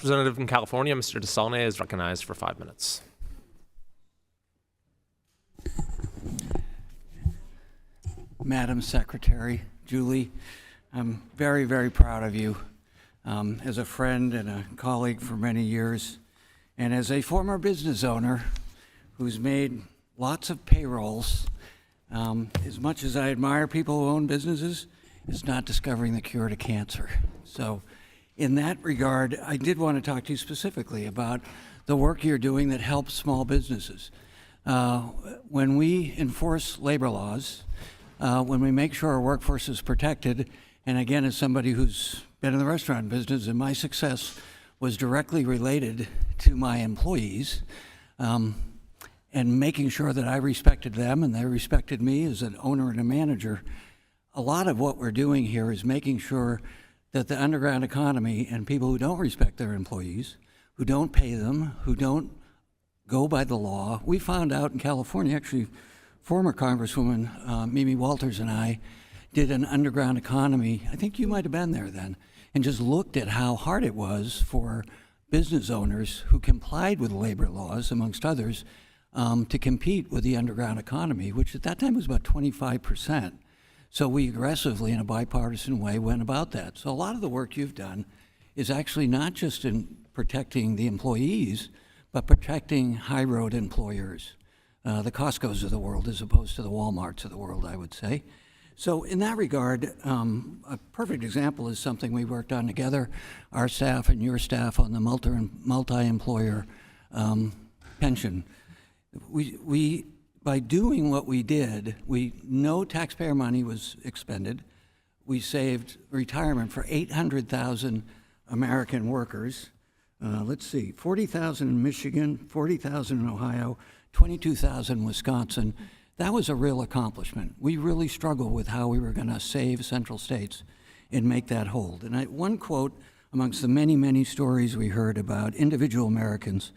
representative from California, Mr. DeSaulnier, is recognized for 5 minutes. Madam Secretary, Julie, I'm very, very proud of you as a friend and a colleague for many years, and as a former business owner who's made lots of payrolls. As much as I admire people who own businesses, it's not discovering the cure to cancer. So in that regard, I did want to talk to you specifically about the work you're doing that helps small businesses. When we enforce labor laws, when we make sure our workforce is protected, and again, as somebody who's been in the restaurant business, and my success was directly related to my employees, and making sure that I respected them and they respected me as an owner and a manager. A lot of what we're doing here is making sure that the underground economy and people who don't respect their employees, who don't pay them, who don't go by the law. We found out in California, actually, former Congresswoman Mimi Walters and I did an underground economy. I think you might have been there then, and just looked at how hard it was for business owners who complied with labor laws, amongst others, to compete with the underground economy, which at that time was about 25%. So we aggressively, in a bipartisan way, went about that. So a lot of the work you've done is actually not just in protecting the employees, but protecting high road employers, the Costcos of the world, as opposed to the Walmarts of the world, I would say. So in that regard, a perfect example is something we worked on together, our staff and your staff, on the multi-employer pension. We by doing what we did, no taxpayer money was expended. We saved retirement for 800,000 American workers. Let's see, 40,000 in Michigan, 40,000 in Ohio, 22,000 in Wisconsin. That was a real accomplishment. We really struggled with how we were going to save central states and make that hold. And one quote amongst the many, many stories we heard about individual Americans,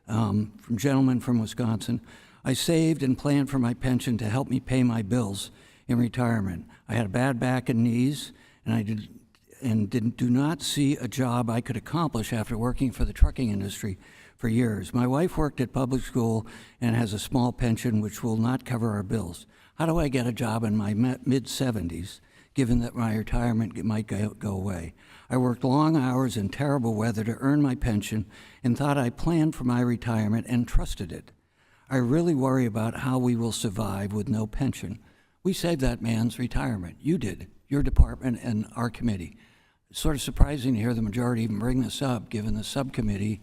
from gentlemen from Wisconsin: I saved and planned for my pension to help me pay my bills in retirement. I had a bad back and knees, and do not see a job I could accomplish after working for the trucking industry for years. My wife worked at public school and has a small pension which will not cover our bills. How do I get a job in my mid-70s, given that my retirement might go away? I worked long hours in terrible weather to earn my pension and thought I planned for my retirement and trusted it. I really worry about how we will survive with no pension. We saved that man's retirement. You did, your department and our committee. It's sort of surprising to hear the majority even bring this up, given the subcommittee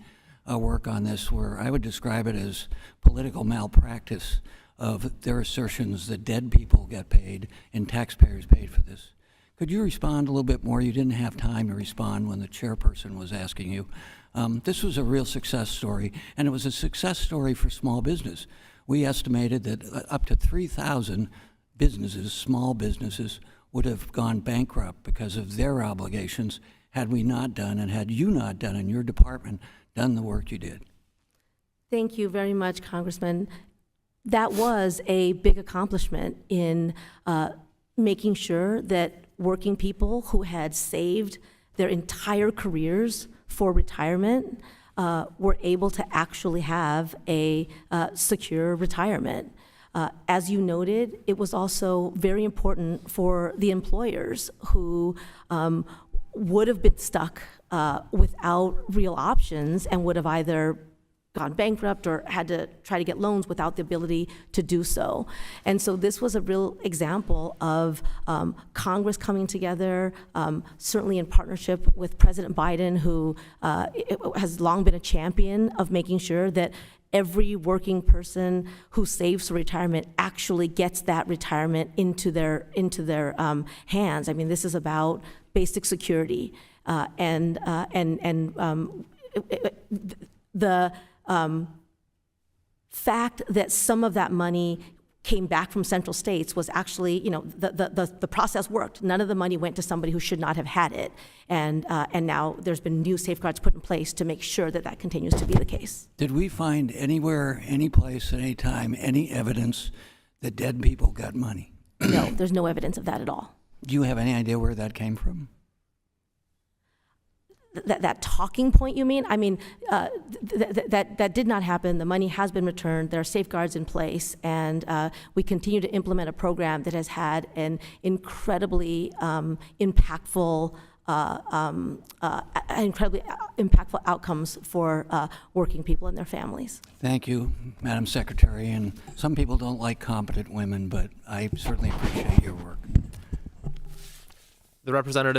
work on this, where I would describe it as political malpractice of their assertions that dead people get paid and taxpayers paid for this. Could you respond a little bit more? You didn't have time to respond when the chairperson was asking you. This was a real success story, and it was a success story for small business. We estimated that up to 3,000 businesses, small businesses, would have gone bankrupt because of their obligations had we not done, and had you not done in your department, done the work you did. Thank you very much, Congressman. That was a big accomplishment in making sure that working people who had saved their entire careers for retirement were able to actually have a secure retirement. As you noted, it was also very important for the employers who would have been stuck without real options and would have either gone bankrupt or had to try to get loans without the ability to do so. And so this was a real example of Congress coming together, certainly in partnership with President Biden, who has long been a champion of making sure that every working person who saves for retirement actually gets that retirement into their hands. I mean, this is about basic security, the fact that some of that money came back from central states was actually, the process worked. None of the money went to somebody who should not have had it, and now there's been new safeguards put in place to make sure that that continues to be the case. Did we find anywhere, any place, at any time, any evidence that dead people got money? No, there's no evidence of that at all. Do you have any idea where that came from? that talking point, you mean? I mean, that did not happen. The money has been returned. There are safeguards in place, and we continue to implement a program that has had an incredibly impactful outcomes for working people and their families. Thank you, Madam Secretary. And some people don't like competent women, but I certainly appreciate your work. The representative